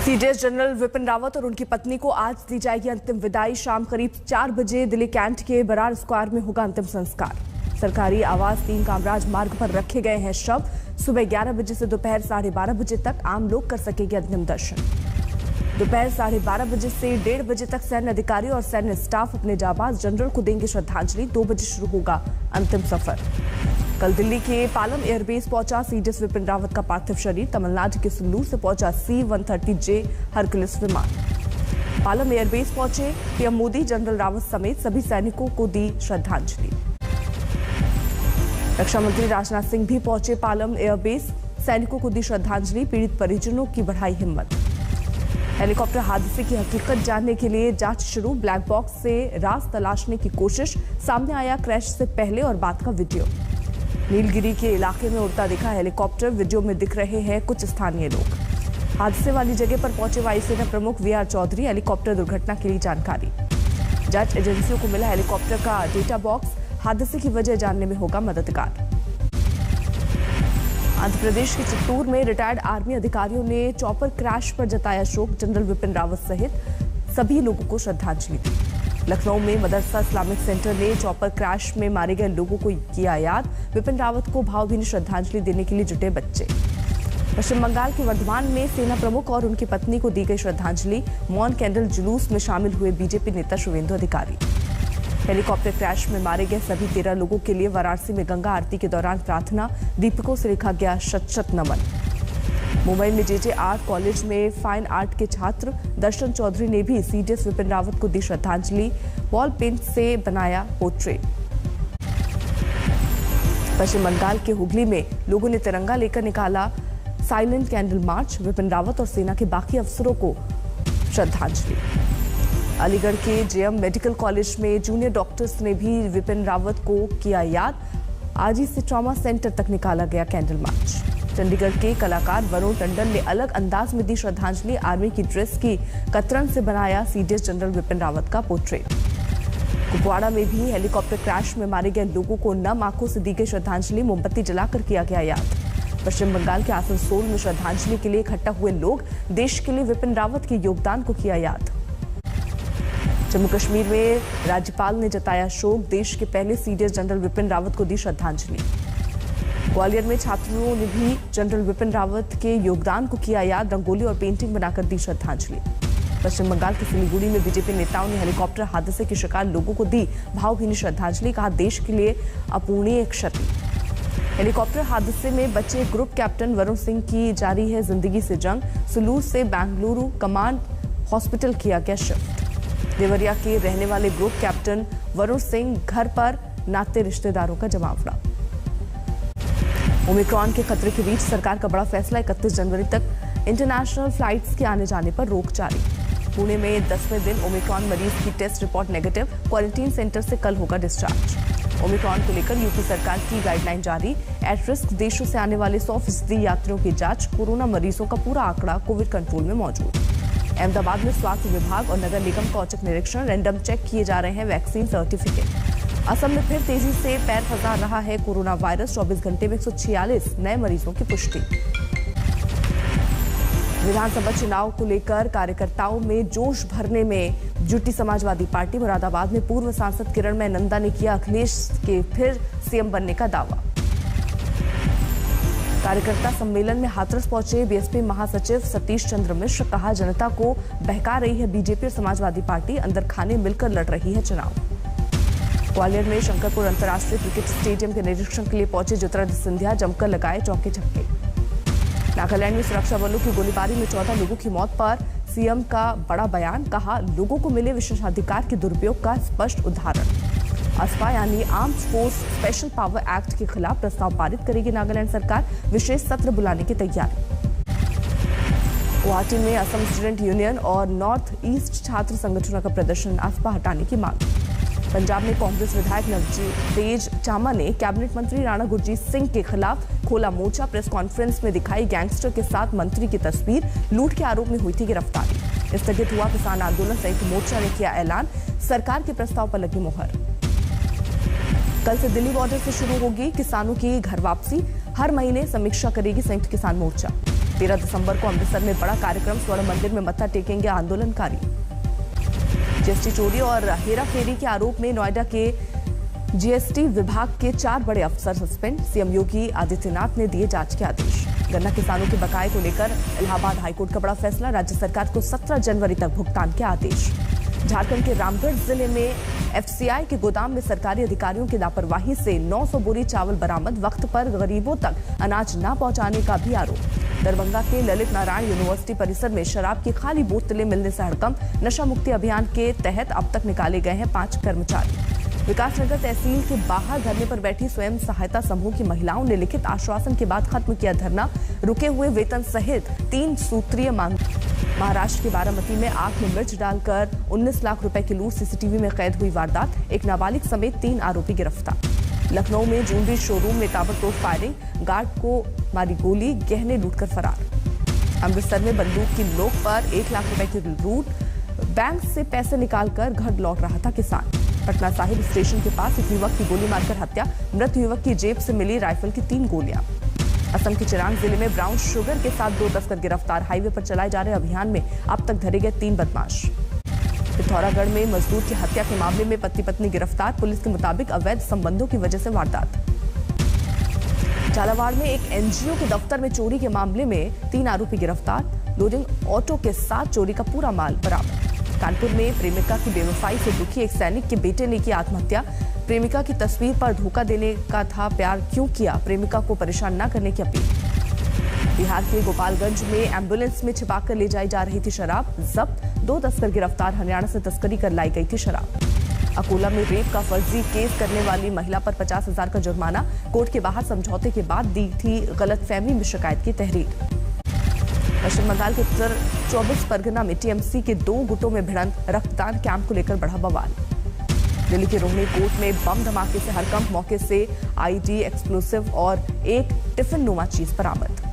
CDS general Vipin Rawat और उनकी पत्नी को आज दी जाएगी अंतिम विदाई। शाम करीब 4 बजे दिल्ली कैंट के बरार स्क्वायर में होगा अंतिम संस्कार। सरकारी आवास 3 कामराज मार्ग पर रखे गए हैं शव। सुबह 11 बजे से दोपहर 12:30 बजे तक आम लोग कर सकेंगे अंतिम दर्शन। दोपहर 12:30 बजे से 1:30 बजे तक सैन्य अधिकारी और सैन्य स्टाफ अपने जाबाज जनरल को देंगे श्रद्धांजलि। 2 बजे शुरू होगा अंतिम सफर। कल दिल्ली के पालम एयरबेस पहुंचा सीडीएस विपिन रावत का पार्थिव शरीर। तमिलनाडु के सुल्लूर से पहुंचा C-130J हरक्युलिस विमान। पालम एयरबेस पहुंचे पीएम मोदी जनरल रावत समेत सभी सैनिकों को दी श्रद्धांजलि। रक्षा मंत्री राजनाथ सिंह भी पहुंचे पालम एयरबेस, सैनिकों को दी श्रद्धांजलि। पीड़ित परिजनों की बढ़ाई हिम्मत। हेलीकॉप्टर हादसे की हकीकत जानने के लिए जांच शुरू। ब्लैक बॉक्स से राज तलाशने की कोशिश। सामने आया क्रैश से पहले और बाद का वीडियो। नीलगिरी के इलाके में उड़ता दिखा हेलीकॉप्टर। वीडियो में दिख रहे हैं कुछ स्थानीय लोग। हादसे वाली जगह पर पहुंचे वायुसेना प्रमुख VR चौधरी। हेलीकॉप्टर दुर्घटना के लिए जानकारी। जांच एजेंसियों को मिला हेलीकॉप्टर का डेटा बॉक्स। हादसे की वजह जानने में होगा मददगार। आंध्र प्रदेश के चित्तूर में रिटायर्ड आर्मी अधिकारियों ने चॉपर क्रैश पर जताया शोक। जनरल विपिन रावत सहित सभी लोगों को श्रद्धांजलि दी। लखनऊ में मदरसा इस्लामिक सेंटर ने चॉपर क्रैश में मारे गए लोगों को किया याद। विपिन रावत को भावभीनी श्रद्धांजलि देने के लिए जुटे बच्चे। पश्चिम बंगाल के वर्धमान में सेना प्रमुख और उनकी पत्नी को दी गई श्रद्धांजलि। मौन कैंडल जुलूस में शामिल हुए बीजेपी नेता शुवेंदु अधिकारी। हेलीकॉप्टर क्रैश में मारे गए सभी 13 लोगों के लिए वाराणसी में गंगा आरती के दौरान प्रार्थना। दीपकों से लिखा गया शत-शत नमन। मुंबई में JJ आर्ट कॉलेज में फाइन आर्ट के छात्र दर्शन चौधरी ने भी सीडीएस विपिन रावत को दी श्रद्धांजलि। वॉल पेंट से बनाया पोर्ट्रेट। पश्चिम बंगाल के हुगली में लोगों ने तिरंगा लेकर निकाला silent candle march. Vipin Rawat और सेना के बाकी अफसरों को श्रद्धांजलि। अलीगढ़ के JM मेडिकल कॉलेज में जूनियर डॉक्टर्स ने भी विपिन रावत को किया याद। आज ही से ट्रॉमा सेंटर तक निकाला गया कैंडल मार्च। चंडीगढ़ के कलाकार वरुण टंडन ने अलग अंदाज में दी श्रद्धांजलि। आर्मी की ड्रेस की कतरन से बनाया सीडीएस जनरल विपिन रावत का पोर्ट्रेट। कुपवाड़ा में भी हेलीकॉप्टर क्रैश में मारे गए लोगों को नम आंखों से दी गई श्रद्धांजलि। मोमबत्ती जलाकर किया गया याद। पश्चिम बंगाल के आसनसोल में श्रद्धांजलि के लिए इकट्ठा हुए लोग देश के लिए विपिन रावत के योगदान को किया याद। जम्मू कश्मीर में राज्यपाल ने जताया शोक। देश के पहले सीडीएस जनरल विपिन रावत को दी श्रद्धांजलि। ग्वालियर में छात्रों ने भी जनरल विपिन रावत के योगदान को किया याद। रंगोली और पेंटिंग बनाकर दी श्रद्धांजलि। पश्चिम बंगाल के सिलीगुड़ी में बीजेपी नेताओं ने हेलीकॉप्टर हादसे के शिकार लोगों को दी भावभीनी श्रद्धांजलि। कहा देश के लिए अपूरणीय क्षति। हेलीकॉप्टर हादसे में बचे ग्रुप कैप्टन वरुण सिंह की जारी है जिंदगी से जंग। सुलूर से बेंगलुरु कमांड हॉस्पिटल किया गया शिफ्ट। देवरिया के रहने वाले ग्रुप कैप्टन वरुण सिंह घर पर नाते रिश्तेदारों का जमावड़ा। ओमिक्रॉन के खतरे के बीच सरकार का बड़ा फैसला। 31 जनवरी तक इंटरनेशनल फ्लाइट्स के आने जाने पर रोक जारी। पुणे में 10वें दिन ओमिक्रॉन मरीज की test report negative. Quarantine centre से कल होगा डिस्चार्ज। ओमिक्रॉन को लेकर यूपी सरकार की गाइडलाइन जारी। एट रिस्क देशों से आने वाले 100% यात्रियों की जांच। कोरोना मरीजों का पूरा आंकड़ा कोविड कंट्रोल में मौजूद। अहमदाबाद में स्वास्थ्य विभाग और नगर निगम का औचक निरीक्षण। रैंडम चेक किए जा रहे हैं वैक्सीन सर्टिफिकेट। असम में फिर तेजी से पैर पसार रहा है कोरोना वायरस। 24 घंटे में 146 नए मरीजों की पुष्टि। विधानसभा चुनाव को लेकर कार्यकर्ताओं में जोश भरने में जुटी समाजवादी पार्टी। मुरादाबाद में पूर्व सांसद किरणमय नंदा ने किया अखिलेश के फिर सीएम बनने का दावा। कार्यकर्ता सम्मेलन में हाथरस पहुंचे बीएसपी महासचिव सतीश चंद्र मिश्र। कहा जनता को बहका रही है बीजेपी और समाजवादी पार्टी। अंदर खाने मिलकर लड़ रही है चुनाव। ग्वालियर में शंकरपुर अंतर्राष्ट्रीय क्रिकेट स्टेडियम के निरीक्षण के लिए पहुंचे ज्योतिरादित्य सिंधिया। जमकर लगाए चौके छक्के। नागालैंड में सुरक्षा बलों की गोलीबारी में 14 लोगों की मौत पर सीएम का बड़ा बयान। कहा लोगों को मिले विशेषाधिकार के दुरुपयोग का स्पष्ट उदाहरण। ASPA यानी armed force special power act के खिलाफ प्रस्ताव पारित करेगी नागालैंड सरकार। विशेष सत्र बुलाने की तैयारी। गुवाहाटी में असम स्टूडेंट यूनियन और नॉर्थ ईस्ट छात्र संगठनों का प्रदर्शन। ASPA हटाने की मांग। पंजाब में कांग्रेस विधायक नवतेज चामा ने कैबिनेट मंत्री राणा गुरजीत सिंह के खिलाफ खोला मोर्चा। प्रेस कॉन्फ्रेंस में दिखाई गैंगस्टर के साथ मंत्री की तस्वीर। लूट के आरोप में हुई थी गिरफ्तारी। स्थगित हुआ किसान आंदोलन। संयुक्त मोर्चा ने किया ऐलान। सरकार के प्रस्ताव पर लगी मुहर। कल से दिल्ली बॉर्डर से शुरू होगी किसानों की घर वापसी। हर महीने समीक्षा करेगी संयुक्त किसान मोर्चा। 13 दिसंबर को अमृतसर में बड़ा कार्यक्रम, स्वर्ण मंदिर में मत्था टेकेंगे आंदोलनकारी। जीएसटी चोरी और हेराफेरी के आरोप में नोएडा के जीएसटी विभाग के 4 बड़े अफसर सस्पेंड, सीएम योगी आदित्यनाथ ने दिए जांच के आदेश। गन्ना किसानों के बकाये को लेकर इलाहाबाद हाईकोर्ट का बड़ा फैसला, राज्य सरकार को 17 जनवरी तक भुगतान के आदेश। झारखंड के रामगढ़ जिले में एफसीआई के गोदाम में सरकारी अधिकारियों की लापरवाही से 900 बोरी चावल बरामद, वक्त पर गरीबों तक अनाज न पहुंचाने का भी आरोप। दरभंगा के ललित नारायण यूनिवर्सिटी परिसर में शराब की खाली बोतलें मिलने से हड़कंप, नशा मुक्ति अभियान के तहत अब तक निकाले गए हैं 5 कर्मचारी। विकासनगर तहसील के बाहर धरने पर बैठी स्वयं सहायता समूह की महिलाओं ने लिखित आश्वासन के बाद खत्म किया धरना, रुके हुए वेतन सहित 3 सूत्रीय मांग। महाराष्ट्र के बारामती में आग में मिर्च डालकर 19 लाख रुपए की लूट, सीसीटीवी में कैद हुई वारदात, एक नाबालिग समेत 3 आरोपी गिरफ्तार। लखनऊ में ज्वेलरी शोरूम में ताबड़तोड़ फायरिंग, गार्ड को मारी गोली, गहने लूटकर फरार। अमृतसर में बंदूक की नोक पर 1 लाख रुपए की लूट, बैंक से पैसे निकालकर घर लौट रहा था किसान। पटना साहिब स्टेशन के पास एक युवक की गोली मारकर हत्या, मृत युवक की जेब से मिली राइफल की 3 गोलियां। असम के चिरांग जिले में ब्राउन शुगर के साथ 2 तस्कर गिरफ्तार, हाईवे पर चलाए जा रहे अभियान में अब तक धरे गए 3 बदमाश। पिथौरागढ़ में मजदूर की हत्या के मामले में पति पत्नी गिरफ्तार, पुलिस के मुताबिक अवैध संबंधों की वजह से वारदात। झालावाड़ में एक एनजीओ के दफ्तर में चोरी के मामले में 3 आरोपी गिरफ्तार, लोडिंग ऑटो के साथ चोरी का पूरा माल बरामद। कानपुर में प्रेमिका की बेवफाई से दुखी एक सैनिक के बेटे ने की आत्महत्या, प्रेमिका की तस्वीर पर धोखा देने का था, प्यार क्यों किया, प्रेमिका को परेशान न करने की अपील। बिहार के गोपालगंज में एम्बुलेंस में छिपाकर ले जाई जा रही थी शराब, जब्त 2 तस्कर गिरफ्तार, हरियाणा से तस्करी कर लाई गई थी शराब। अकोला में रेप का फर्जी केस करने वाली महिला पर 50,000 का जुर्माना, कोर्ट के बाहर समझौते के बाद दी थी गलतफहमी में शिकायत की तहरीर। पश्चिम बंगाल के उत्तर 24 परगना में टीएमसी के 2 गुटों में भिड़ंत, रक्तदान कैंप को लेकर बढ़ा बवाल। दिल्ली के रोहिणी कोर्ट में बम धमाके से हड़कंप, मौके से आईडी, एक्सप्लोसिव और एक टिफिन नुमा चीज बरामद।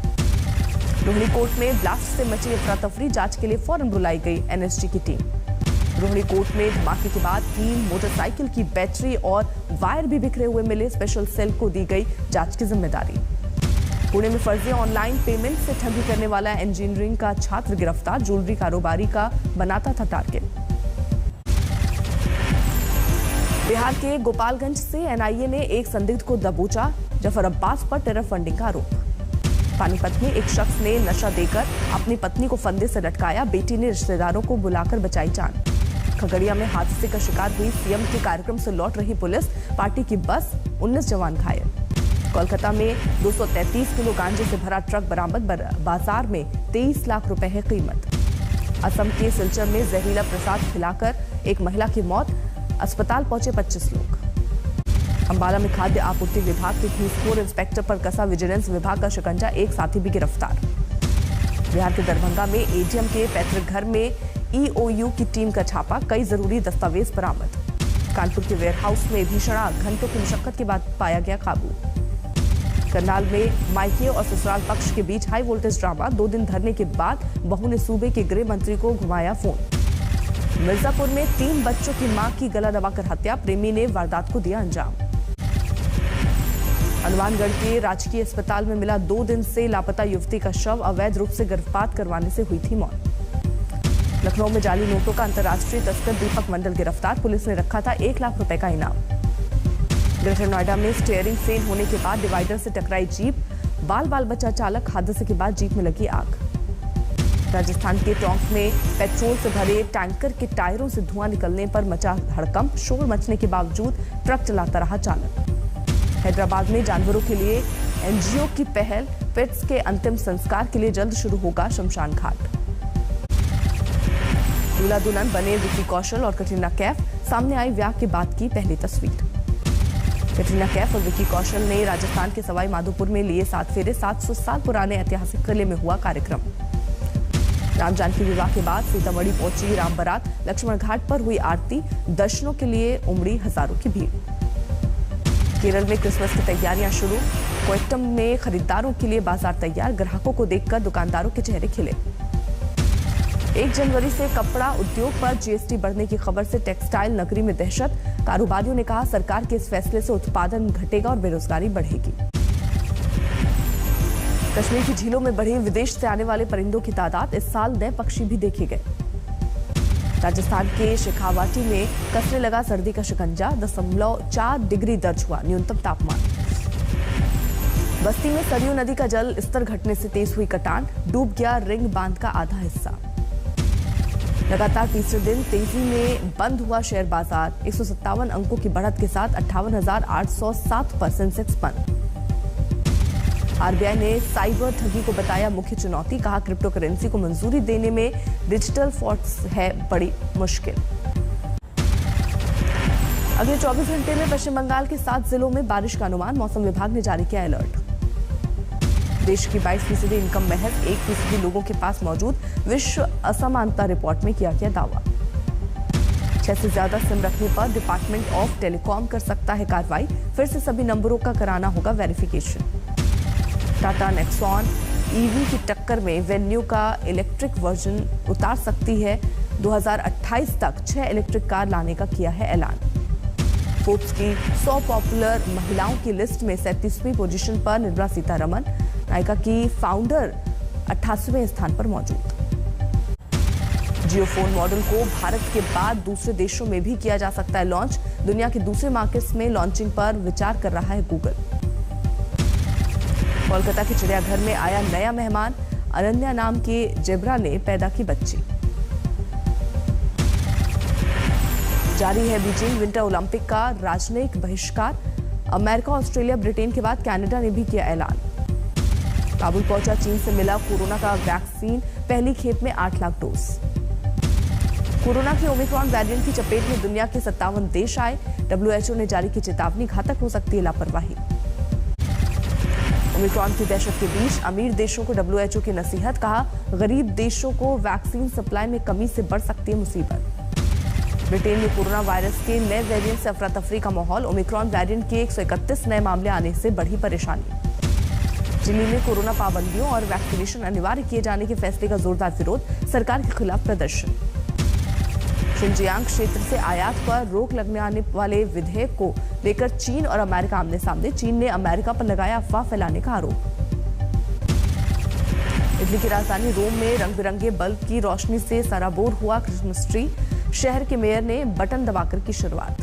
रोहिणी कोर्ट में ब्लास्ट से मची अफरा तफरी, जांच के लिए फौरन बुलाई गई एनएसजी की टीम। रोहिणी कोर्ट में धमाके के बाद 3 मोटरसाइकिल की बैटरी और वायर भी बिखरे हुए मिले, स्पेशल सेल को दी गई जांच की जिम्मेदारी। पुणे में फर्जी ऑनलाइन पेमेंट से ठगी करने वाला इंजीनियरिंग का छात्र गिरफ्तार, ज्वेलरी कारोबारी का बनाता था टारगेट। बिहार के गोपालगंज से एनआईए ने एक संदिग्ध को दबोचा, जफर अब्बास पर टेरर फंडिंग का आरोप। पानीपत में एक शख्स ने नशा देकर अपनी पत्नी को फंदे से लटकाया, बेटी ने रिश्तेदारों को बुलाकर बचाई जान। खगड़िया में हादसे का शिकार हुई सीएम के कार्यक्रम से लौट रही पुलिस, पार्टी की बस, 19 जवान घायल। कोलकाता में 233 किलो गांजे से भरा ट्रक बरामद, बाजार में 23 लाख रुपए है कीमत। असम के सिलचर में जहरीला प्रसाद खिलाकर एक महिला की मौत, अस्पताल पहुंचे 25 लोग। अंबाला में खाद्य आपूर्ति विभाग के घूसखोर इंस्पेक्टर पर कसा विजिलेंस विभाग का शिकंजा, एक साथी भी गिरफ्तार। बिहार के दरभंगा में एडीएम के पैतृक घर में ईओयू की टीम का छापा, कई जरूरी दस्तावेज बरामद। कानपुर के वेयरहाउस में भीषण आग, घंटों की मशक्कत के बाद पाया गया काबू। करनाल में मायके और ससुराल पक्ष के बीच हाई वोल्टेज ड्रामा, 2 दिन धरने के बाद बहू ने सूबे के गृह मंत्री को घुमाया फोन। मिर्जापुर में 3 बच्चों की मां की गला दबाकर हत्या, प्रेमी ने वारदात को दिया अंजाम। हनुमानगढ़ के राजकीय अस्पताल में मिला 2 दिन से लापता युवती का शव, अवैध रूप से गर्भपात करवाने से हुई थी मौत। लखनऊ में जाली नोटों का अंतर्राष्ट्रीय तस्कर दीपक मंडल गिरफ्तार, पुलिस ने रखा था 1 लाख रुपए का इनाम। ग्रेटर नोएडा में स्टीयरिंग फेल होने के बाद डिवाइडर से टकराई जीप, बाल बाल बचा चालक, हादसे के बाद जीप में लगी आग। राजस्थान के टोंक में पेट्रोल से भरे टैंकर के टायरों से धुआं निकलने पर मचा हड़कंप, शोर मचने के बावजूद ट्रक चलाता रहा चालक। हैदराबाद में जानवरों के लिए एनजीओ की पहल, पेट्स के अंतिम संस्कार के लिए जल्द शुरू होगा शमशान घाट। दूल्हा दुल्हन बने विकी कौशल और कटरीना कैफ, सामने आई ब्याह के बाद की पहली तस्वीर। कटरीना कैफ और विकी कौशल ने राजस्थान के सवाई माधोपुर में लिए 7 फेरे, 700 साल पुराने ऐतिहासिक किले में हुआ कार्यक्रम। राम जानकी विवाह के बाद सीतामढ़ी पहुंची राम बारात, लक्ष्मण घाट पर हुई आरती, दर्शनों के लिए उमड़ी हजारों की भीड़। केरल में क्रिसमस की तैयारियां शुरू, कोट्टम में खरीदारों के लिए बाजार तैयार, ग्राहकों को देखकर दुकानदारों के चेहरे खिले। 1 जनवरी से कपड़ा उद्योग पर जीएसटी बढ़ने की खबर से टेक्सटाइल नगरी में दहशत, कारोबारियों ने कहा सरकार के इस फैसले से उत्पादन घटेगा और बेरोजगारी बढ़ेगी। कश्मीर की झीलों में बढ़ी विदेश से आने वाले परिंदों की तादाद, इस साल नए पक्षी भी देखे गए। राजस्थान के शेखावाटी में कसने लगा सर्दी का शिकंजा, 0.4 डिग्री दर्ज हुआ न्यूनतम तापमान। बस्ती में सरयू नदी का जल स्तर घटने से तेज हुई कटान, डूब गया रिंग बांध का आधा हिस्सा। लगातार तीसरे दिन तेजी में बंद हुआ शेयर बाजार, 157 अंकों की बढ़त के साथ 58,807 पर सेंसेक्स बंद। आरबीआई ने साइबर ठगी को बताया मुख्य चुनौती, कहा क्रिप्टो करेंसी को मंजूरी देने में डिजिटल फ्रॉड्स है बड़ी मुश्किल। अगले 24 घंटे में पश्चिम बंगाल के 7 जिलों में बारिश का अनुमान, मौसम विभाग ने जारी किया अलर्ट। देश की 22% इनकम महज 1% लोगों के पास मौजूद, विश्व असमानता रिपोर्ट में किया गया दावा। 6 से ज्यादा सिम रखने पर डिपार्टमेंट ऑफ टेलीकॉम कर सकता है कार्रवाई, फिर से सभी नंबरों का कराना होगा वेरिफिकेशन। टाटा नेक्सॉन ईवी की टक्कर में वेन्यू का इलेक्ट्रिक वर्जन उतार सकती है, 2028 तक 6 इलेक्ट्रिक कार लाने का किया है ऐलान। फोर्ब्स की 100 पॉपुलर महिलाओं की लिस्ट में 37वीं पोजीशन पर निर्मला सीतारमण, नायका की फाउंडर 88वें स्थान पर मौजूद। जियो फोन मॉडल को भारत के बाद दूसरे देशों में भी किया जा सकता है लॉन्च, दुनिया के दूसरे मार्केट्स में लॉन्चिंग पर विचार कर रहा है गूगल। कोलकाता के चिड़ियाघर में आया नया मेहमान, अनन्या नाम के जेब्रा ने पैदा की बच्ची। जारी है बीजिंग विंटर ओलंपिक का राजनयिक बहिष्कार, अमेरिका, ऑस्ट्रेलिया, ब्रिटेन के बाद कनाडा ने भी किया ऐलान। काबुल पहुंचा चीन से मिला कोरोना का वैक्सीन, पहली खेप में 8 लाख डोज। कोरोना के ओमिक्रॉन वेरिएंट की चपेट में दुनिया के 57 देश आए, डब्ल्यूएचओ ने जारी की चेतावनी, घातक हो सकती है लापरवाही। ओमिक्रॉन की दहशत के बीच अमीर देशों को डब्ल्यूएचओ की नसीहत, कहा गरीब देशों को वैक्सीन सप्लाई में कमी से बढ़ सकती है मुसीबत। ब्रिटेन में कोरोना वायरस के नए वेरिएंट से अफरा तफरी का माहौल, ओमिक्रॉन वेरिएंट के 131 नए मामले आने से बढ़ी परेशानी। दिल्ली में कोरोना पाबंदियों और वैक्सीनेशन अनिवार्य किए जाने के फैसले का जोरदार विरोध, सरकार के खिलाफ प्रदर्शन। शिनजियांग क्षेत्र से आयात पर रोक लगने आने वाले विधेयक को लेकर चीन और अमेरिका आमने सामने, चीन ने अमेरिका पर लगाया अफवाह फैलाने का आरोप। इटली की राजधानी रोम में रंग बिरंगे बल्ब की रोशनी से सराबोर हुआ क्रिसमस ट्री, शहर के मेयर ने बटन दबाकर की शुरुआत।